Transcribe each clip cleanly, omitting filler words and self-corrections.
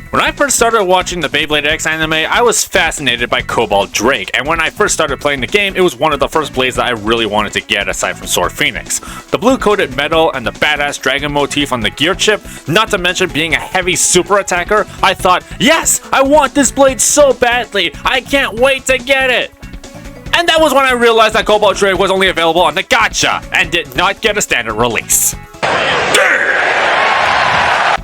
When I first started watching the Beyblade X anime, I was fascinated by Cobalt Drake, and when I first started playing the game, it was one of the first blades that I really wanted to get aside from Sword Phoenix. The blue-coated metal and the badass dragon motif on the gear chip, not to mention being a heavy super attacker, I thought, yes, I want this blade so badly, I can't wait to get it! And that was when I realized that Cobalt Drake was only available on the gacha, and did not get a standard release.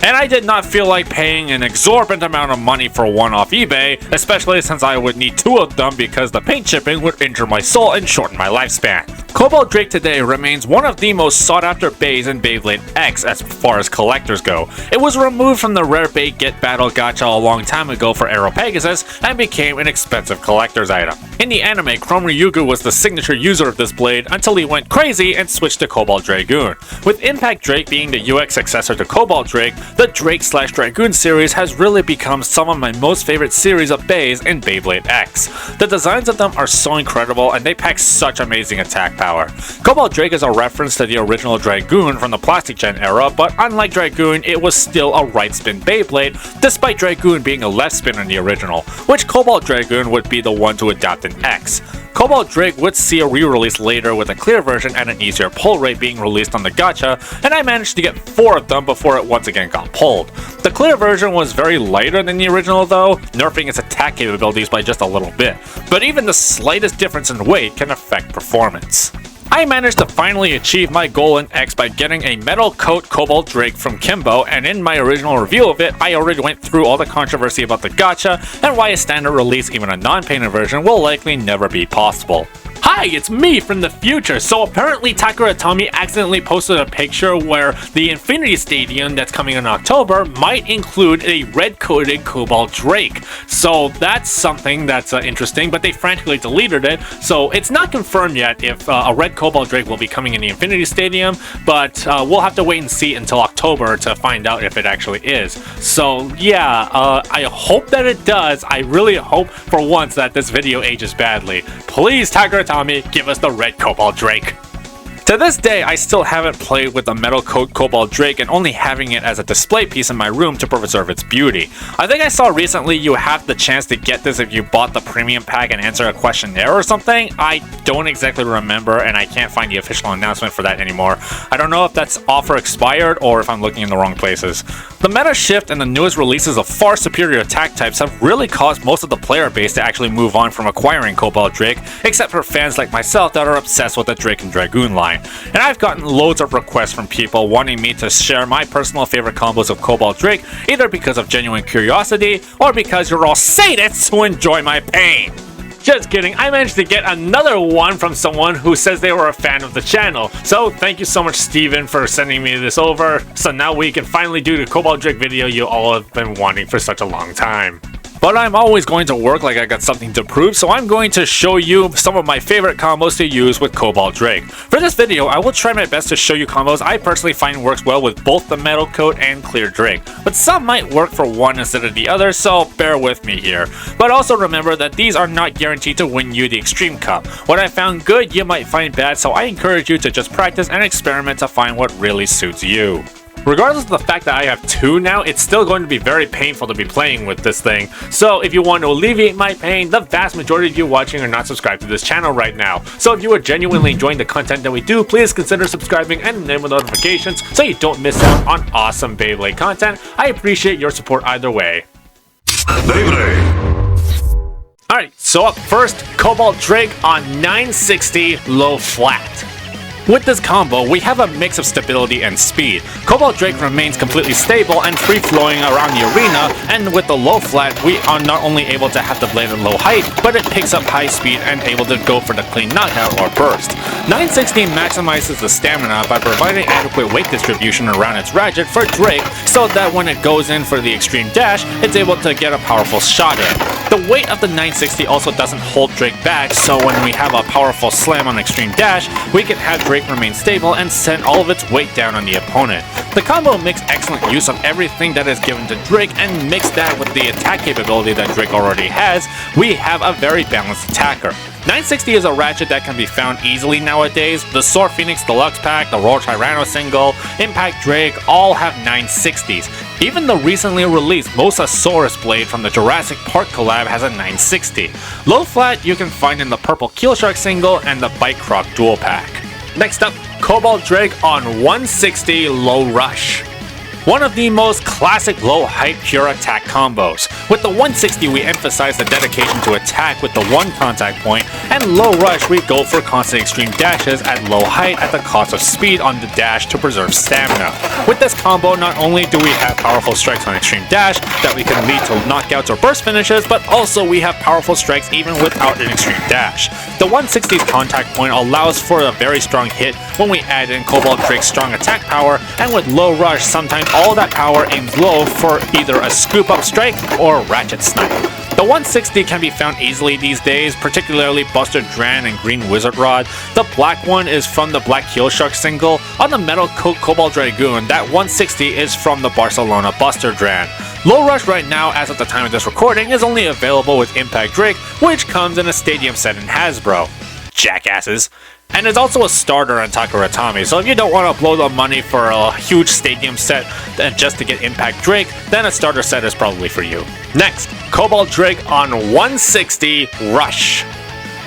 And I did not feel like paying an exorbitant amount of money for one off eBay, especially since I would need two of them because the paint chipping would injure my soul and shorten my lifespan. Cobalt Drake today remains one of the most sought after bays in Beyblade X as far as collectors go. It was removed from the rare bait get battle gacha a long time ago for Aero Pegasus and became an expensive collector's item. In the anime, Chrome Ryugu was the signature user of this blade until he went crazy and switched to Cobalt Dragoon. With Impact Drake being the UX successor to Cobalt Drake, the Drake/Dragoon series has really become some of my most favorite series of bays in Beyblade X. The designs of them are so incredible and they pack such amazing attack power. Cobalt Drake is a reference to the original Dragoon from the Plastic Gen era, but unlike Dragoon, it was still a right spin Beyblade, despite Dragoon being a left spin in the original, which Cobalt Dragoon would be the one to adopt in X. Cobalt Drake would see a re-release later with a clear version and an easier pull rate being released on the gacha, and I managed to get 4 of them before it once again got pulled. The clear version was very lighter than the original though, nerfing its attack capabilities by just a little bit, but even the slightest difference in weight can affect performance. I managed to finally achieve my goal in X by getting a metal coat Cobalt Drake from Kimbo, and in my original review of it, I already went through all the controversy about the gacha and why a standard release, even a non-painted version, will likely never be possible. Hi, it's me from the future. So apparently Takara Tomy accidentally posted a picture where the Infinity Stadium that's coming in October might include a red-coated Cobalt Drake. So that's something that's interesting, but they frantically deleted it. So it's not confirmed yet if a red Cobalt Drake will be coming in the Infinity Stadium, but we'll have to wait and see until October to find out if it actually is. So yeah, I hope that it does. I really hope for once that this video ages badly. Please, Takara Tommy, give us the red Cobalt Drake. To this day, I still haven't played with the metal coat Cobalt Drake and only having it as a display piece in my room to preserve its beauty. I think I saw recently you have the chance to get this if you bought the premium pack and answer a questionnaire or something. I don't exactly remember and I can't find the official announcement for that anymore. I don't know if that's offer expired or if I'm looking in the wrong places. The meta shift and the newest releases of far superior attack types have really caused most of the player base to actually move on from acquiring Cobalt Drake, except for fans like myself that are obsessed with the Drake and Dragoon line. And I've gotten loads of requests from people wanting me to share my personal favorite combos of Cobalt Drake, either because of genuine curiosity or because you're all sadists who enjoy my pain. Just kidding, I managed to get another one from someone who says they were a fan of the channel. So thank you so much, Steven, for sending me this over. So now we can finally do the Cobalt Drake video you all have been wanting for such a long time. But I'm always going to work like I got something to prove, so I'm going to show you some of my favorite combos to use with Cobalt Drake. For this video, I will try my best to show you combos I personally find works well with both the metal coat and clear Drake, but some might work for one instead of the other, so bear with me here. But also remember that these are not guaranteed to win you the Extreme Cup. What I found good, you might find bad, so I encourage you to just practice and experiment to find what really suits you. Regardless of the fact that I have 2 now, it's still going to be very painful to be playing with this thing. So if you want to alleviate my pain, the vast majority of you watching are not subscribed to this channel right now. So if you are genuinely enjoying the content that we do, please consider subscribing and enable notifications so you don't miss out on awesome Beyblade content. I appreciate your support either way. Beyblade! Alright, so up first, Cobalt Drake on 960 low flat. With this combo, we have a mix of stability and speed. Cobalt Drake remains completely stable and free-flowing around the arena, and with the low flat, we are not only able to have the blade at low height, but it picks up high speed and able to go for the clean knockout or burst. 960 maximizes the stamina by providing adequate weight distribution around its ratchet for Drake, so that when it goes in for the extreme dash, it's able to get a powerful shot in. The weight of the 960 also doesn't hold Drake back, so when we have a powerful slam on extreme dash, we can have Drake remain stable and send all of its weight down on the opponent. The combo makes excellent use of everything that is given to Drake, and mix that with the attack capability that Drake already has, we have a very balanced attacker. 960 is a ratchet that can be found easily nowadays. The Sword Phoenix Deluxe Pack, the Royal Tyranno single, Impact Drake all have 960s. Even the recently released Mosasaurus blade from the Jurassic Park collab has a 960. Low flat you can find in the purple Keel Shark single and the Bite Croc dual pack. Next up, Cobalt Drake on 160 Low Rush. One of the most classic low height pure attack combos. With the 160 we emphasize the dedication to attack with the one contact point, and low rush we go for constant extreme dashes at low height at the cost of speed on the dash to preserve stamina. With this combo not only do we have powerful strikes on extreme dash that we can lead to knockouts or burst finishes, but also we have powerful strikes even without an extreme dash. The 160's contact point allows for a very strong hit when we add in Cobalt Drake's strong attack power, and with low rush sometimes all that power aims low for either a scoop up strike or ratchet snipe. The 160 can be found easily these days, particularly Buster Dran and Green Wizard Rod. The black one is from the Black Keel Shark single. On the Metal Coat Cobalt Dragoon, that 160 is from the Barcelona Buster Dran. Low Rush right now, as of the time of this recording, is only available with Impact Drake, which comes in a stadium set in Hasbro. Jackasses. And it's also a starter on Takuratami, so if you don't want to blow the money for a huge stadium set just to get Impact Drake, then a starter set is probably for you. Next, Cobalt Drake on 160 Rush.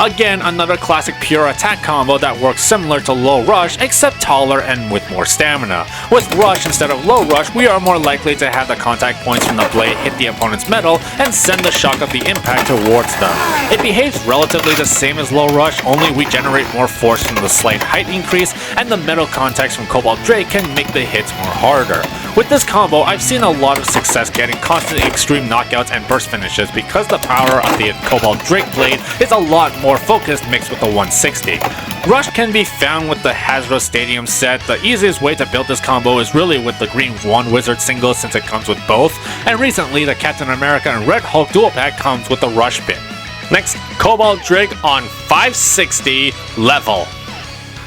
Again, another classic pure attack combo that works similar to Low Rush, except taller and with more stamina. With Rush instead of Low Rush, we are more likely to have the contact points from the blade hit the opponent's metal and send the shock of the impact towards them. It behaves relatively the same as Low Rush, only we generate more force from the slight height increase, and the metal contacts from Cobalt Drake can make the hits more harder. With this combo, I've seen a lot of success getting constant extreme knockouts and burst finishes because the power of the Cobalt Drake blade is a lot more focused mixed with the 160. Rush can be found with the Hasbro Stadium set. The easiest way to build this combo is really with the Green One Wizard single since it comes with both, and recently the Captain America and Red Hulk dual pack comes with the Rush bit. Next, Cobalt Drake on 560 Level.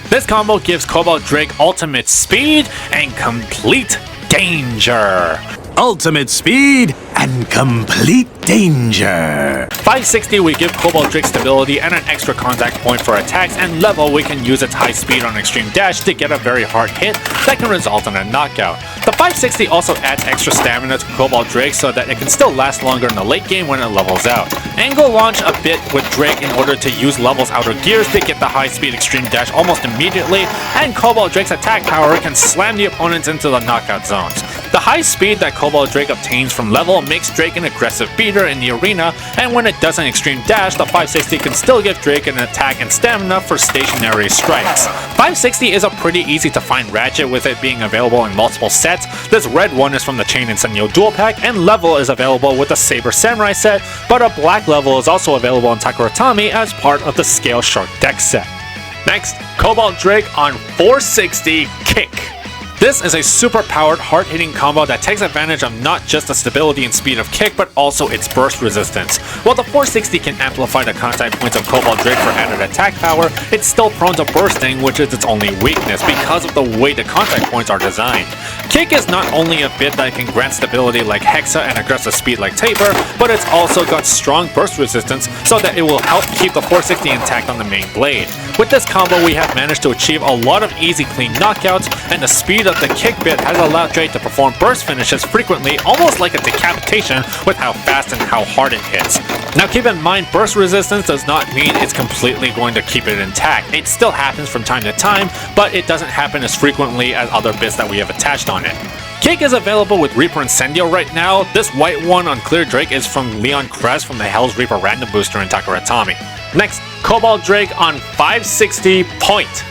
This combo gives Cobalt Drake ultimate speed and complete danger. Ultimate speed and complete danger. 560 we give Cobalt Drake stability and an extra contact point for attacks, and level we can use its high speed on extreme dash to get a very hard hit that can result in a knockout. The 560 also adds extra stamina to Cobalt Drake so that it can still last longer in the late game when it levels out. Angle launch a bit with Drake in order to use levels outer gears to get the high speed extreme dash almost immediately, and Cobalt Drake's attack power can slam the opponents into the knockout zones. The high speed that Cobalt Drake obtains from level makes Drake an aggressive beater in the arena, and when it does an extreme dash, the 560 can still give Drake an attack and stamina for stationary strikes. 560 is a pretty easy to find ratchet with it being available in multiple sets. This red one is from the Chain and Senyo dual pack, and level is available with the Saber Samurai set, but a black level is also available in Takuratami as part of the Scale Shark deck set. Next, Cobalt Drake on 460 Kick. This is a super powered, hard-hitting combo that takes advantage of not just the stability and speed of Kick, but also its burst resistance. While the 460 can amplify the contact points of Cobalt Drake for added attack power, it's still prone to bursting, which is its only weakness because of the way the contact points are designed. Kick is not only a bit that can grant stability like Hexa and aggressive speed like Taper, but it's also got strong burst resistance so that it will help keep the 460 intact on the main blade. With this combo, we have managed to achieve a lot of easy clean knockouts, and the speed of the Kick bit has allowed Drake to perform burst finishes frequently, almost like a decapitation with how fast and how hard it hits. Now keep in mind, burst resistance does not mean it's completely going to keep it intact. It still happens from time to time, but it doesn't happen as frequently as other bits that we have attached on it. Kick is available with Reaper Incendio right now. This white one on Clear Drake is from Leon Kress from the Hell's Reaper random booster in Takuratami. Next, Cobalt Drake on 560 Point.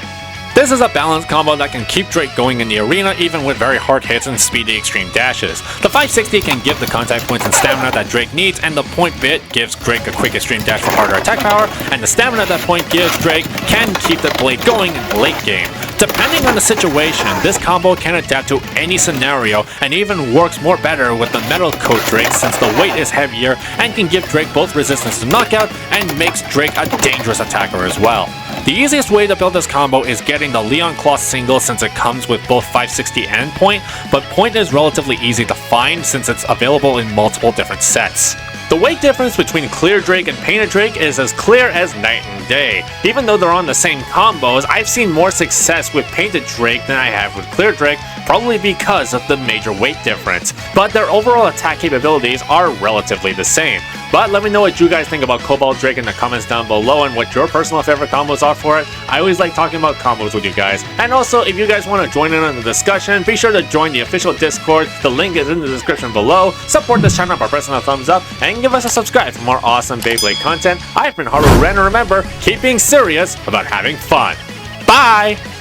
This is a balanced combo that can keep Drake going in the arena even with very hard hits and speedy extreme dashes. The 560 can give the contact points and stamina that Drake needs, and the point bit gives Drake a quick extreme dash for harder attack power, and the stamina that point gives Drake can keep the blade going in the late game. Depending on the situation, this combo can adapt to any scenario and even works more better with the Metal Coat Drake since the weight is heavier and can give Drake both resistance to knockout and makes Drake a dangerous attacker as well. The easiest way to build this combo is getting the Leon Claw single since it comes with both 560 and Point, but Point is relatively easy to find since it's available in multiple different sets. The weight difference between Clear Drake and Painted Drake is as clear as night and day. Even though they're on the same combos, I've seen more success with Painted Drake than I have with Clear Drake, probably because of the major weight difference. But their overall attack capabilities are relatively the same. But let me know what you guys think about Cobalt Drake in the comments down below and what your personal favorite combos are for it. I always like talking about combos with you guys. And also, if you guys want to join in on the discussion, be sure to join the official Discord. The link is in the description below. Support this channel by pressing a thumbs up and give us a subscribe for more awesome Beyblade content. I've been Haru Ren, and remember, keep being serious about having fun. Bye!